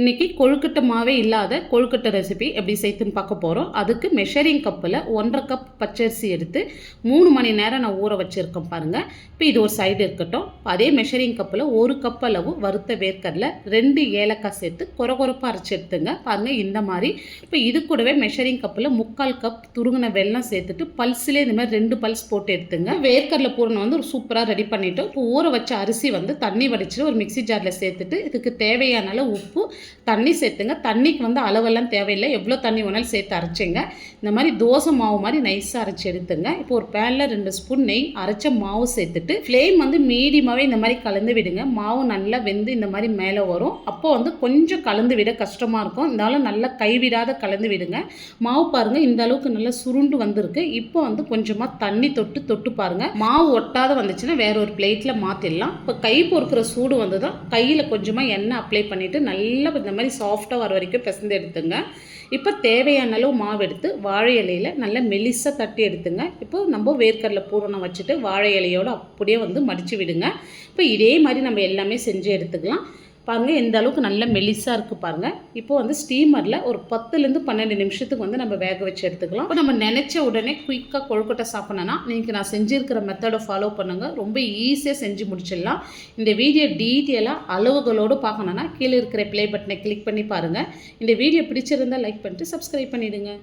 இன்றைக்கி கொழுக்கட்டை மாவே இல்லாத கொழுக்கட்டை ரெசிபி எப்படி செய்துன்னு பார்க்க போகிறோம். அதுக்கு மெஷரிங் கப்பில் 1.5 கப் பச்சரிசி எடுத்து 3 மணி நேரம் நான் ஊற வச்சுருக்கேன் பாருங்கள். இப்போ இது ஒரு சைடு இருக்கட்டும். அதே மெஷரிங் கப்பில் 1 கப் அளவு வறுத்த வேர்க்கடலை 2 ஏலக்காய் சேர்த்து கொரகொரப்பாக அரைச்சி எடுத்துங்க பாருங்கள். இந்த மாதிரி இப்போ இது கூடவே மெஷரிங் கப்பில் 3/4 கப் துருங்கின வெல்லம் சேர்த்துட்டு பல்ஸ்லேயே இந்த மாதிரி 2 பல்ஸ் போட்டு எடுத்துங்க. வேர்க்கடலை பூரணம் வந்து ஒரு சூப்பராக ரெடி பண்ணிவிட்டோம். இப்போ ஊற வச்ச அரிசி வந்து தண்ணி வடிச்சிட்டு ஒரு மிக்சி ஜாரில் சேர்த்துட்டு இதுக்கு தேவையான அளவு உப்பு தண்ணி சேர்த்துங்க. தண்ணிக்கு வந்து அளவெல்லாம் தேவையில்லை, எவ்வளோ தண்ணி வேணாலும் சேர்த்து அரைச்சிங்க. இந்த மாதிரி தோசை மாவு மாதிரி நைஸாக அரைச்சி எடுத்துங்க. இப்போ ஒரு பேனில் 2 ஸ்பூன் நெய் அரைச்ச மாவு சேர்த்துட்டு ஃப்ளேம் வந்து மீடியமாகவே இந்த மாதிரி கலந்து விடுங்க. மாவு நல்லா வெந்து இந்த மாதிரி மேலே வரும். அப்போ வந்து கொஞ்சம் கலந்து விட கஷ்டமாக இருக்கும், இருந்தாலும் நல்லா கைவிடாத கலந்து விடுங்க. மாவு பாருங்கள் இந்த அளவுக்கு நல்லா சுருண்டு வந்திருக்கு. இப்போ வந்து கொஞ்சமாக தண்ணி தொட்டு பாருங்கள். மாவு ஒட்டாத வந்துச்சுன்னா வேற ஒரு பிளேட்டில் மாற்றிடலாம். இப்போ கை பொறுக்கிற சூடு வந்து தான் கையில் கொஞ்சமாக எண்ணெய் அப்ளை பண்ணிவிட்டு நல்லா இந்த மாதிரி சாஃப்டாக வர வரைக்கும் பிசைந்து எடுத்துங்க. இப்போ தேவையான அளவு மாவு எடுத்து வாழை இலையில் நல்லா மெலிசாக தட்டி எடுத்துங்க. இப்போ நம்ம வேர்க்கடலை பூரணம் வச்சுட்டு வாழை இலையோடு அப்படியே வந்து மடித்து விடுங்க. இப்போ இதே மாதிரி நம்ம எல்லாமே செஞ்சு எடுத்துக்கலாம். பாருங்கள் எந்த அளவுக்கு நல்ல மெலிசாக இருக்குது பாருங்கள். இப்போ வந்து ஸ்டீமரில் ஒரு 10லேருந்து 12 நிமிஷத்துக்கு வந்து நம்ம வேக வச்சு எடுத்துக்கலாம். இப்போ நம்ம நினச்ச உடனே குயிக்காக கொழுக்கட்டை சாப்பிட்ணுன்னா நீங்கள் நான் செஞ்சுருக்கிற மெத்தடை ஃபாலோ பண்ணுங்கள். ரொம்ப ஈஸியாக செஞ்சு முடிச்சிடலாம். இந்த வீடியோ டீட்டெயிலாக அளவுகளோடு பார்க்கணுன்னா கீழே இருக்கிற ப்ளே பட்டனை கிளிக் பண்ணி பாருங்கள். இந்த வீடியோ பிடிச்சிருந்தால் லைக் பண்ணிட்டு சப்ஸ்கிரைப் பண்ணிவிடுங்க.